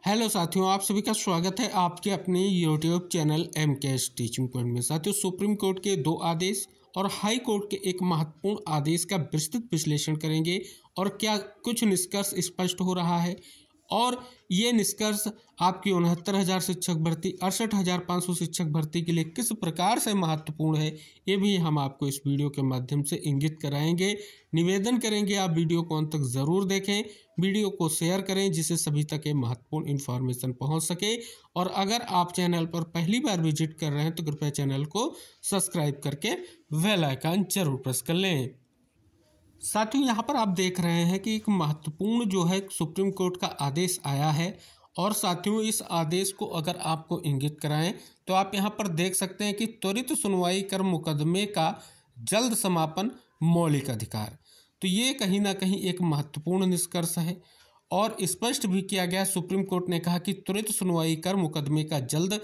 Hello साथियों, आप सभी का स्वागत है आपके अपने YouTube channel MKS teaching point में। साथियों, सुप्रीम कोर्ट के 2 आदेश और हाई कोर्ट के एक महत्वपूर्ण आदेश का विस्तृत विश्लेषण करेंगे और क्या कुछ निष्कर्ष स्पष्ट हो रहा है और ये निष्कर्ष आपकी 69,000 शिक्षक भर्ती, 68,500 शिक्षक भर्ती के लिए किस प्रकार से महत्वपूर्ण है, ये भी हम आपको इस वीडियो के माध्यम से इंगित कराएंगे। निवेदन करेंगे आप वीडियो को अंत तक ज़रूर देखें, वीडियो को शेयर करें जिससे सभी तक ये महत्वपूर्ण इन्फॉर्मेशन पहुंच सके। और अगर आप चैनल पर पहली बार विजिट कर रहे हैं तो कृपया चैनल को सब्सक्राइब करके बेल आइकन जरूर प्रेस कर लें। साथियों, यहाँ पर आप देख रहे हैं कि एक महत्वपूर्ण जो है सुप्रीम कोर्ट का आदेश आया है और साथियों इस आदेश को अगर आपको इंगित कराएं तो आप यहाँ पर देख सकते हैं कि त्वरित सुनवाई कर मुकदमे का जल्द समापन मौलिक अधिकार। तो ये कहीं ना कहीं एक महत्वपूर्ण निष्कर्ष है और स्पष्ट भी किया गया। सुप्रीम कोर्ट ने कहा कि त्वरित सुनवाई कर मुकदमे का जल्द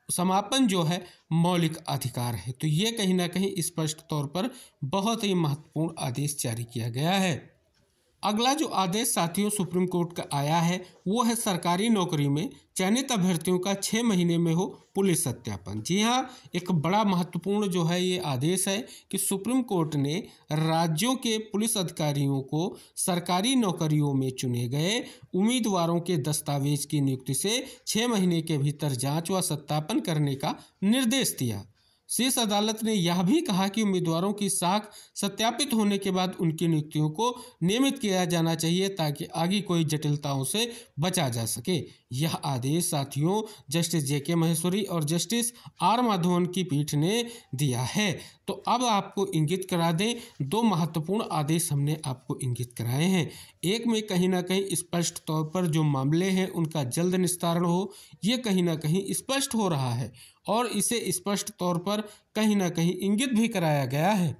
समापन जो है मौलिक अधिकार है। तो ये कहीं ना कहीं स्पष्ट तौर पर बहुत ही महत्वपूर्ण आदेश जारी किया गया है। अगला जो आदेश साथियों सुप्रीम कोर्ट का आया है वो है सरकारी नौकरी में चयनित अभ्यर्थियों का 6 महीने में हो पुलिस सत्यापन। जी हाँ, एक बड़ा महत्वपूर्ण जो है ये आदेश है कि सुप्रीम कोर्ट ने राज्यों के पुलिस अधिकारियों को सरकारी नौकरियों में चुने गए उम्मीदवारों के दस्तावेज की नियुक्ति से 6 महीने के भीतर जांच व सत्यापन करने का निर्देश दिया। शीर्ष अदालत ने यह भी कहा कि उम्मीदवारों की साख सत्यापित होने के बाद उनकी नियुक्तियों को नियमित किया जाना चाहिए ताकि आगे कोई जटिलताओं से बचा जा सके। यह आदेश साथियों जस्टिस JK महेश्वरी और जस्टिस R माधवन की पीठ ने दिया है। तो अब आपको इंगित करा दें, 2 महत्वपूर्ण आदेश हमने आपको इंगित कराए हैं। एक में कहीं ना कहीं स्पष्ट तौर पर जो मामले हैं उनका जल्द निस्तारण हो, ये कहीं ना कहीं स्पष्ट हो रहा है और इसे स्पष्ट तौर पर कहीं ना कहीं इंगित भी कराया गया है।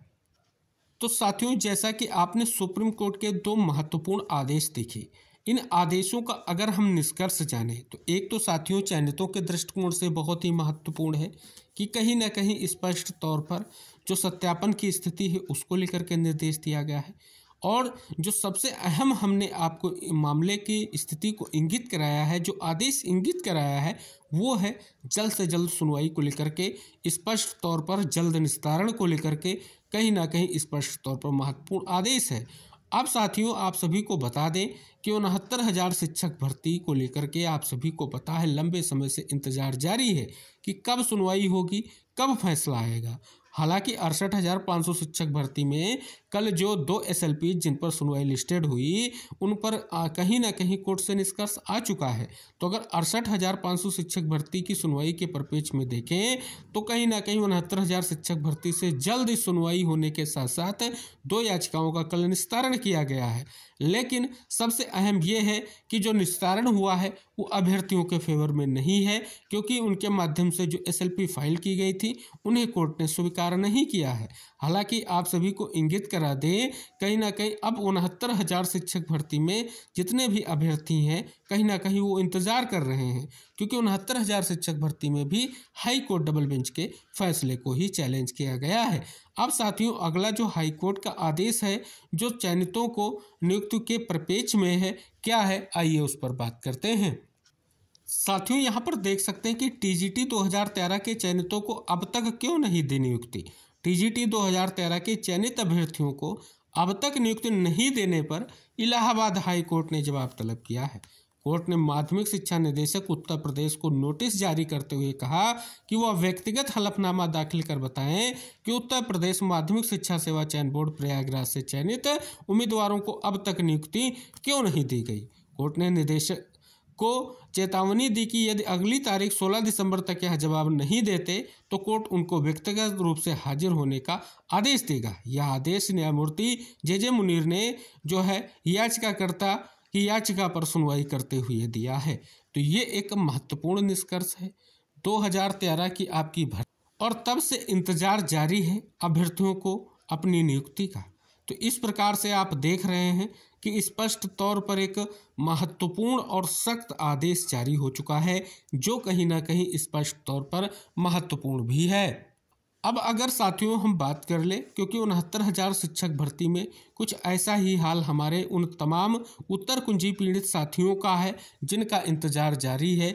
तो साथियों, जैसा कि आपने सुप्रीम कोर्ट के 2 महत्वपूर्ण आदेश देखे, इन आदेशों का अगर हम निष्कर्ष जाने तो एक तो साथियों चयनितों के दृष्टिकोण से बहुत ही महत्वपूर्ण है कि कहीं ना कहीं स्पष्ट तौर पर जो सत्यापन की स्थिति है उसको लेकर के निर्देश दिया गया है और जो सबसे अहम हमने आपको मामले की स्थिति को इंगित कराया है, जो आदेश इंगित कराया है वो है जल्द से जल्द सुनवाई को लेकर के, स्पष्ट तौर पर जल्द निस्तारण को लेकर के कहीं ना कहीं स्पष्ट तौर पर महत्वपूर्ण आदेश है। अब साथियों आप सभी को बता दें कि 69,000 शिक्षक भर्ती को लेकर के आप सभी को पता है लंबे समय से इंतजार जारी है कि कब सुनवाई होगी, कब फैसला आएगा। हालांकि 68,500 शिक्षक भर्ती में कल जो 2 SLP जिन पर सुनवाई लिस्टेड हुई उन पर कहीं ना कहीं कोर्ट से निष्कर्ष आ चुका है। तो अगर 68,500 शिक्षक भर्ती की सुनवाई के परिप्रेक्ष्य में देखें तो कहीं ना कहीं 69,000 शिक्षक भर्ती से जल्द सुनवाई होने के साथ साथ 2 याचिकाओं का कल निस्तारण किया गया है। लेकिन सबसे अहम ये है कि जो निस्तारण हुआ है वो अभ्यर्थियों के फेवर में नहीं है, क्योंकि उनके माध्यम से जो SLP फाइल की गई थी उन्हें कोर्ट ने स्वीकार नहीं किया है। हालांकि आप सभी को इंगित करा दें, कहीं ना कहीं अब 69,000 शिक्षक भर्ती में जितने भी अभ्यर्थी हैं कहीं ना कहीं वो इंतजार कर रहे हैं, क्योंकि 69,000 शिक्षक भर्ती में भी हाई कोर्ट डबल बेंच के फैसले को ही चैलेंज किया गया है। अब साथियों अगला जो हाई कोर्ट का आदेश है जो चयनितों को नियुक्ति के परिप्रेक्ष्य में है, क्या है आइए उस पर बात करते हैं। साथियों यहाँ पर देख सकते हैं कि TGT 2013 के चयनितों को अब तक क्यों नहीं दी नियुक्ति। TGT 2013 के चयनित अभ्यर्थियों को अब तक नियुक्ति नहीं देने पर इलाहाबाद हाई कोर्ट ने जवाब तलब किया है। कोर्ट ने माध्यमिक शिक्षा निदेशक उत्तर प्रदेश को नोटिस जारी करते हुए कहा कि वह व्यक्तिगत हलफनामा दाखिल कर बताएं कि उत्तर प्रदेश माध्यमिक शिक्षा सेवा चयन बोर्ड प्रयागराज से चयनित उम्मीदवारों को अब तक नियुक्ति क्यों नहीं दी गई। कोर्ट ने निदेशक को चेतावनी दी कि यदि अगली तारीख 16 दिसंबर तक यह जवाब नहीं देते तो कोर्ट उनको व्यक्तिगत रूप से हाजिर होने का आदेश देगा। यह आदेश न्यायमूर्ति JJ मुनीर ने जो है याचिकाकर्ता की याचिका पर सुनवाई करते हुए दिया है। तो ये एक महत्वपूर्ण निष्कर्ष है 2013 की आपकी भर्ती और तब से इंतजार जारी है अभ्यर्थियों को अपनी नियुक्ति का। तो इस प्रकार से आप देख रहे हैं कि स्पष्ट तौर पर एक महत्वपूर्ण और सख्त आदेश जारी हो चुका है जो कहीं ना कहीं स्पष्ट तौर पर महत्वपूर्ण भी है। अब अगर साथियों हम बात कर ले, क्योंकि 69,000 शिक्षक भर्ती में कुछ ऐसा ही हाल हमारे उन तमाम उत्तर कुंजी पीड़ित साथियों का है जिनका इंतजार जारी है।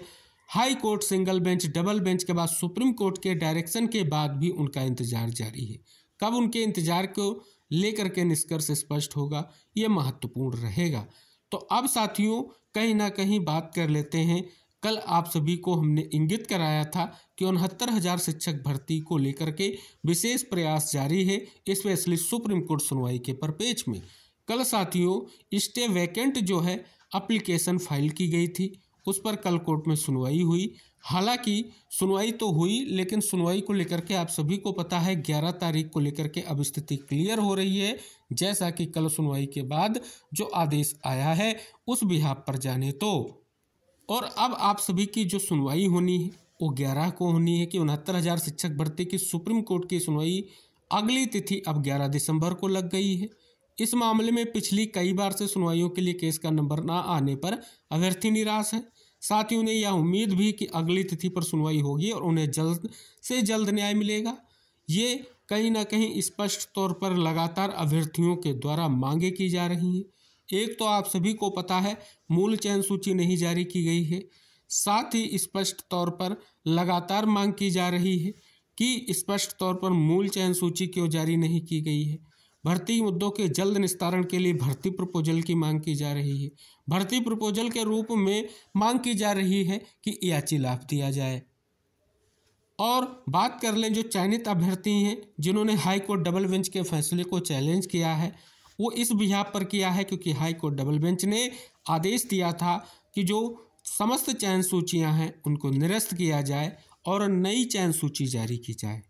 High court, single bench, double bench के बाद सुप्रीम कोर्ट के डायरेक्शन के बाद भी उनका इंतजार जारी है। कब उनके इंतजार को लेकर के निष्कर्ष स्पष्ट होगा, ये महत्वपूर्ण रहेगा। तो अब साथियों कहीं ना कहीं बात कर लेते हैं। कल आप सभी को हमने इंगित कराया था कि 69,000 शिक्षक भर्ती को लेकर के विशेष प्रयास जारी है, स्पेशली सुप्रीम कोर्ट सुनवाई के परिपेक्ष में। कल साथियों स्टे वैकेंट जो है एप्लीकेशन फाइल की गई थी, उस पर कल कोर्ट में सुनवाई हुई। हालांकि सुनवाई तो हुई, लेकिन सुनवाई को लेकर के आप सभी को पता है 11 तारीख को लेकर के अब स्थिति क्लियर हो रही है, जैसा कि कल सुनवाई के बाद जो आदेश आया है उस बिहाफ पर जाने तो। और अब आप सभी की जो सुनवाई होनी है वो 11 को होनी है कि 69,000 शिक्षक भर्ती की सुप्रीम कोर्ट की सुनवाई अगली तिथि अब 11 दिसंबर को लग गई है। इस मामले में पिछली कई बार से सुनवाइयों के लिए केस का नंबर ना आने पर अभ्यर्थी निराश है। साथियों ने यह उम्मीद भी कि अगली तिथि पर सुनवाई होगी और उन्हें जल्द से जल्द न्याय मिलेगा। ये कहीं ना कहीं स्पष्ट तौर पर लगातार अभ्यर्थियों के द्वारा मांगे की जा रही हैं। एक तो आप सभी को पता है मूल चयन सूची नहीं जारी की गई है, साथ ही स्पष्ट तौर पर लगातार मांग की जा रही है कि स्पष्ट तौर पर मूल चयन सूची क्यों जारी नहीं की गई है। भर्ती मुद्दों के जल्द निस्तारण के लिए भर्ती प्रपोजल की मांग की जा रही है। भर्ती प्रपोजल के रूप में मांग की जा रही है कि याची लाभ दिया जाए। और बात कर लें जो चयनित अभ्यर्थी हैं जिन्होंने हाई कोर्ट डबल बेंच के फैसले को चैलेंज किया है, वो इस बिहाफ पर किया है क्योंकि हाई कोर्ट डबल बेंच ने आदेश दिया था कि जो समस्त चयन सूचियां हैं उनको निरस्त किया जाए और नई चयन सूची जारी की जाए।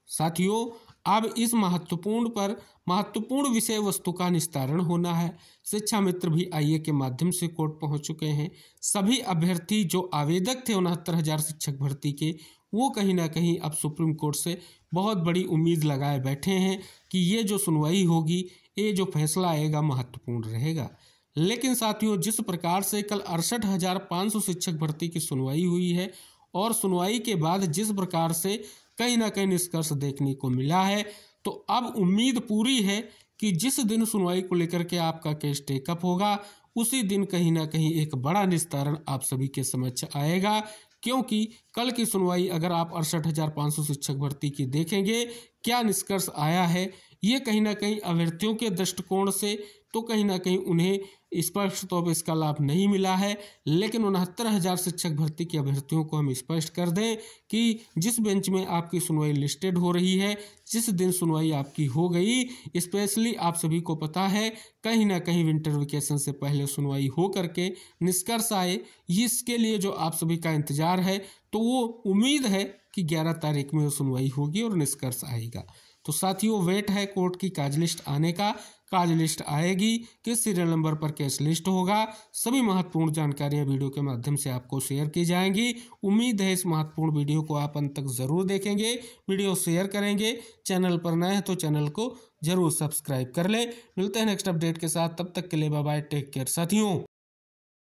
साथियों अब इस महत्वपूर्ण विषय वस्तु का निस्तारण होना है। शिक्षा मित्र भी आईए के माध्यम से कोर्ट पहुंच चुके हैं। सभी अभ्यर्थी जो आवेदक थे 69,000 शिक्षक भर्ती के, वो कहीं ना कहीं अब सुप्रीम कोर्ट से बहुत बड़ी उम्मीद लगाए बैठे हैं कि ये जो सुनवाई होगी, ये जो फैसला आएगा महत्वपूर्ण रहेगा। लेकिन साथियों जिस प्रकार से कल 68,500 शिक्षक भर्ती की सुनवाई हुई है और सुनवाई के बाद जिस प्रकार से कहीं ना कहीं निष्कर्ष देखने को मिला है, तो अब उम्मीद पूरी है कि जिस दिन सुनवाई को लेकर के आपका केस टेकअप होगा उसी दिन कहीं ना कहीं एक बड़ा निस्तारण आप सभी के समक्ष आएगा। क्योंकि कल की सुनवाई अगर आप 68,500 शिक्षक भर्ती की देखेंगे, क्या निष्कर्ष आया है, ये कहीं ना कहीं अभ्यर्थियों के दृष्टिकोण से तो कहीं ना कहीं उन्हें स्पष्ट तौर पर इसका लाभ नहीं मिला है। लेकिन 69,000 शिक्षक भर्ती के अभ्यर्थियों को हम स्पष्ट कर दें कि जिस बेंच में आपकी सुनवाई लिस्टेड हो रही है, जिस दिन सुनवाई आपकी हो गई, स्पेशली आप सभी को पता है कहीं ना कहीं विंटर वेकेशन से पहले सुनवाई हो करके निष्कर्ष आए, इसके लिए जो आप सभी का इंतजार है, तो वो उम्मीद है कि 11 तारीख में सुनवाई होगी और निष्कर्ष आएगा। तो साथियों वेट है कोर्ट की काज लिस्ट आने का। काज लिस्ट आएगी, किस सीरियल नंबर पर केस लिस्ट होगा, सभी महत्वपूर्ण जानकारियां वीडियो के माध्यम से आपको शेयर की जाएंगी। उम्मीद है इस महत्वपूर्ण वीडियो को आप अंत तक जरूर देखेंगे, वीडियो शेयर करेंगे। चैनल पर नए हैं तो चैनल को जरूर सब्सक्राइब कर ले। मिलते हैं नेक्स्ट अपडेट के साथ, तब तक के लिए बाय बाय, टेक केयर साथियों।